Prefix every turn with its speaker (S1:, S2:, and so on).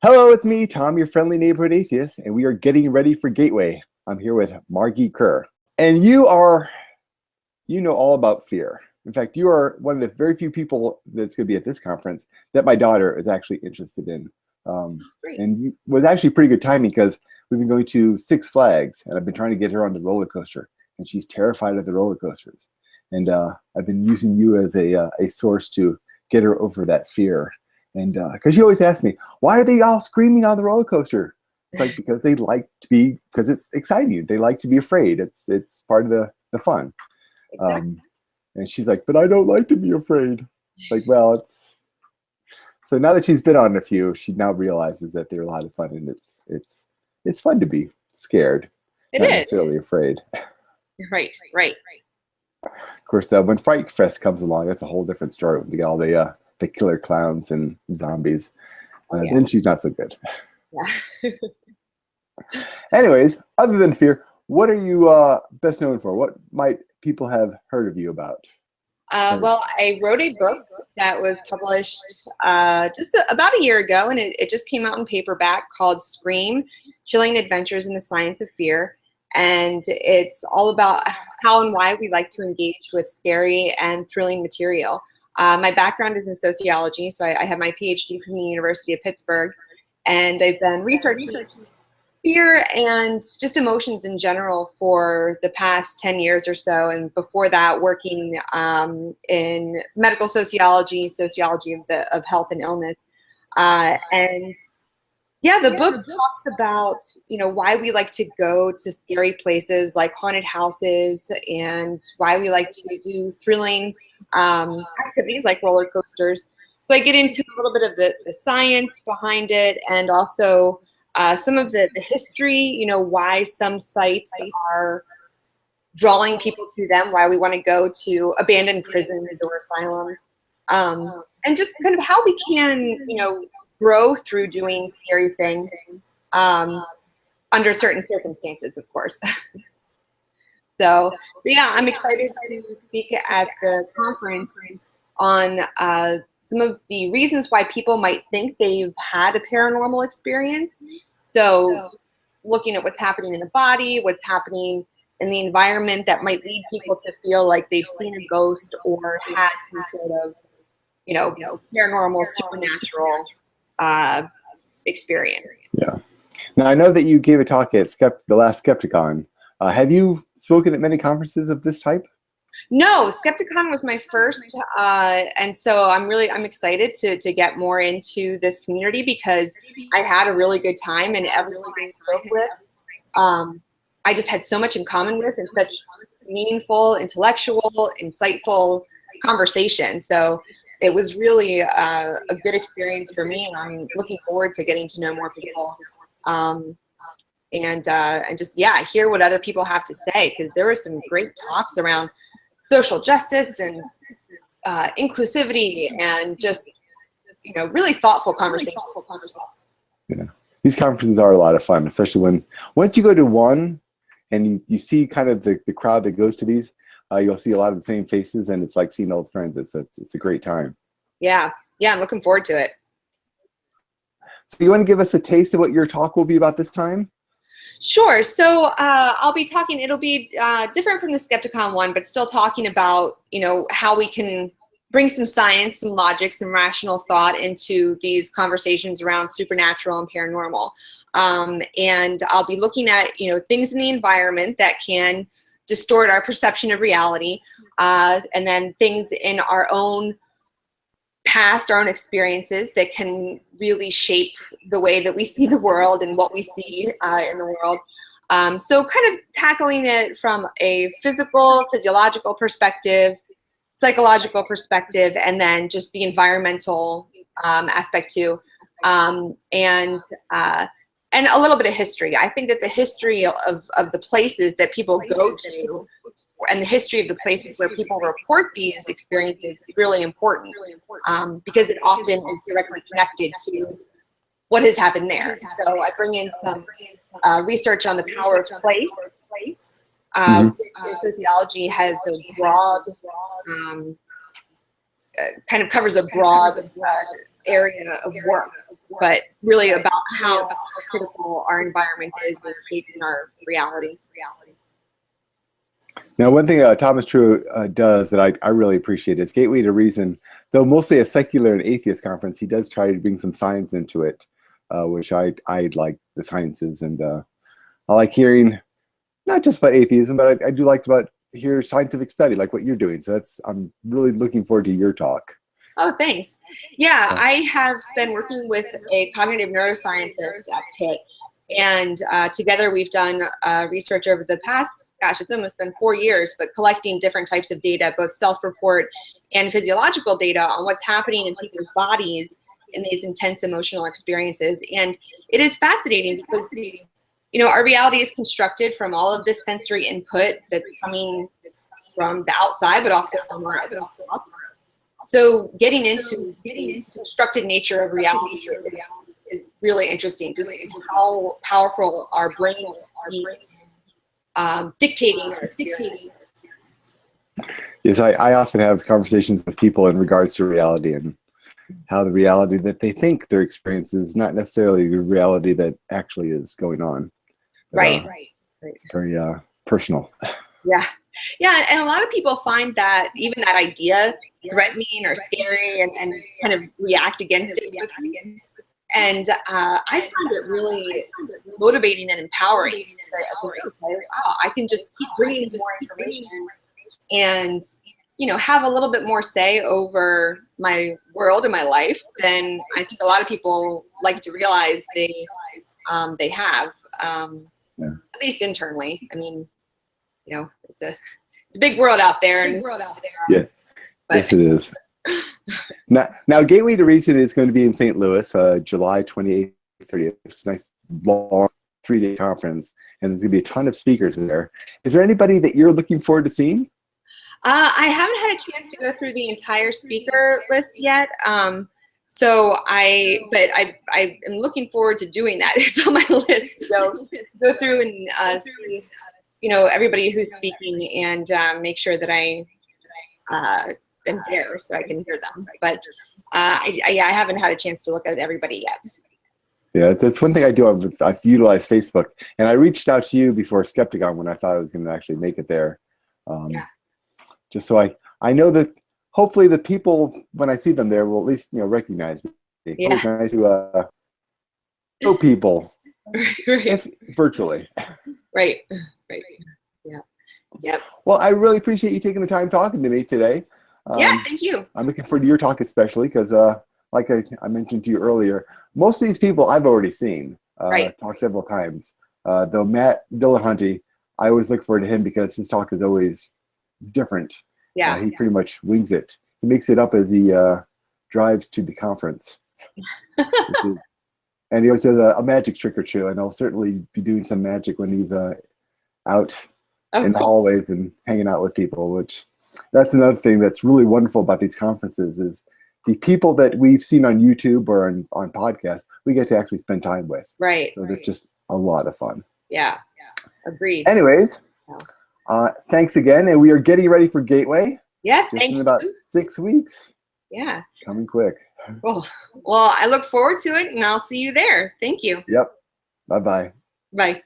S1: Hello, it's me, Tom, your friendly neighborhood atheist, and we are getting ready for Gateway. I'm here with Margee Kerr. And you know all about fear. In fact, you are one of the very few people that's going to be at this conference that my daughter is actually interested in. And you was actually pretty good timing because we've been going to Six Flags, and I've been trying to get her on the roller coaster, and she's terrified of the roller coasters. And I've been using you as a source to get her over that fear. And because she always asks me, why are they all screaming on the roller coaster? It's like because they like to be, because it's exciting. They like to be afraid. It's part of the fun.
S2: Exactly.
S1: And she's like, but I don't like to be afraid. Like, well, it's so now that she's been on a few, she now realizes that they're a lot of fun, and it's fun to be scared, not necessarily afraid.
S2: Right.
S1: Of course, when Fright Fest comes along, that's a whole different story. We get all the killer clowns and zombies. Then she's not so good.
S2: Yeah.
S1: Anyways, other than fear, what are you best known for? What might people have heard of you about?
S2: Well, I wrote a book that was published just about a year ago, and it just came out in paperback called Scream: Chilling Adventures in the Science of Fear. And it's all about how and why we like to engage with scary and thrilling material. My background is in sociology, so I have my PhD from the University of Pittsburgh, and I've been researching fear and just emotions in general for the past 10 years or so, and before that working in medical sociology of health and illness. And yeah, the book talks about, why we like to go to scary places like haunted houses, and why we like to do thrilling activities like roller coasters. So I get into a little bit of the science behind it, and also some of the history, why some sites are drawing people to them, why we want to go to abandoned prisons or asylums, and just kind of how we can, grow through doing scary things under certain circumstances, of course. So yeah, I'm excited to speak at the conference on some of the reasons why people might think they've had a paranormal experience. So looking at what's happening in the body, what's happening in the environment that might lead people to feel like they've seen a ghost or had some sort of, paranormal, supernatural experience.
S1: Yeah. Now, I know that you gave a talk at the last Skepticon. Have you spoken at many conferences of this type?
S2: No, Skepticon was my first, and so I'm excited to get more into this community because I had a really good time, and everyone I spoke with, I just had so much in common with, and such meaningful, intellectual, insightful conversation. So it was really a good experience for me, and I'm looking forward to getting to know more people, and just hear what other people have to say, because there were some great talks around social justice and inclusivity, and just really thoughtful conversations.
S1: Yeah, these conferences are a lot of fun, especially once you go to one and you see kind of the crowd that goes to these. You'll see a lot of the same faces, and it's like seeing old friends. It's a great time.
S2: Yeah, I'm looking forward to it.
S1: So you want to give us a taste of what your talk will be about this time?
S2: Sure. So I'll be talking. It'll be different from the Skepticon one, but still talking about how we can bring some science, some logic, some rational thought into these conversations around supernatural and paranormal. And I'll be looking at things in the environment that can distort our perception of reality, and then things in our own past, our own experiences that can really shape the way that we see the world and what we see in the world. So kind of tackling it from a physiological perspective, psychological perspective, and then just the environmental aspect too, and a little bit of history. I think that the history of the places that people go to, and the history of the places where people report these experiences is really important, because it often is directly connected to what has happened there. So I bring in some research on the power of place, which in sociology has a broad kind of covers a broad area of work, but really about how critical our environment is in shaping our reality.
S1: Now, one thing Thomas True does that I really appreciate is Gateway to Reason. Though mostly a secular and atheist conference, he does try to bring some science into it, which I like the sciences, and I like hearing not just about atheism, but I do like to hear scientific study like what you're doing. So I'm really looking forward to your talk.
S2: Oh, thanks. Yeah, I have been working with a cognitive neuroscientist at Pitt, and together we've done research over the past, gosh, it's almost been 4 years, but collecting different types of data, both self-report and physiological data on what's happening in people's bodies in these intense emotional experiences. And it is fascinating because, you know, our reality is constructed from all of this sensory input that's coming from the outside, but also from our thoughts. So getting into the constructed nature of reality is really interesting to see how powerful our brain is dictating.
S1: Yes, I often have conversations with people in regards to reality and how the reality that they think their experience is not necessarily the reality that actually is going on. But,
S2: right.
S1: It's very personal.
S2: Yeah, and a lot of people find that even that idea threatening or scary and kind of react against it. And I find it really motivating and empowering. Wow, I can just keep bringing in more information and, you know, have a little bit more say over my world and my life than I think a lot of people like to realize they have, at least internally. I mean, you know, it's a big world out there.
S1: Yeah, yes, it is. Now, Gateway to Reason is going to be in St. Louis, July 28th, 30th. It's a nice, long, 3-day conference, and there's going to be a ton of speakers there. Is there anybody that you're looking forward to seeing?
S2: I haven't had a chance to go through the entire speaker list yet. So I am looking forward to doing that. It's on my list to go through and see, you know, everybody who's speaking and make sure that I am there so I can hear them. But I haven't had a chance to look at everybody yet.
S1: Yeah, that's one thing I do. I've utilized Facebook, and I reached out to you before Skepticon when I thought I was going to actually make it there. Just so I know that hopefully the people, when I see them there, will at least, you know, recognize me. It's nice to know people, if virtually. Right. Yeah. Yep. Well, I really appreciate you taking the time talking to me today.
S2: Thank you.
S1: I'm looking forward to your talk especially because, like I mentioned to you earlier, most of these people I've already seen talk several times. Though Matt Dillahunty, I always look forward to him because his talk is always different. He pretty much wings it. He makes it up as he drives to the conference. And he always does a magic trick or two, and I'll certainly be doing some magic when he's out in the hallways and hanging out with people, which that's another thing that's really wonderful about these conferences is the people that we've seen on YouTube or on podcasts, we get to actually spend time with.
S2: Right.
S1: So it's just a lot of fun. Yeah.
S2: Agreed.
S1: Anyways, thanks again, and we are getting ready for Gateway.
S2: Yeah,
S1: just in about 6 weeks.
S2: Yeah.
S1: Coming quick.
S2: Cool. Well, I look forward to it, and I'll see you there. Thank you.
S1: Yep. Bye-bye.
S2: Bye.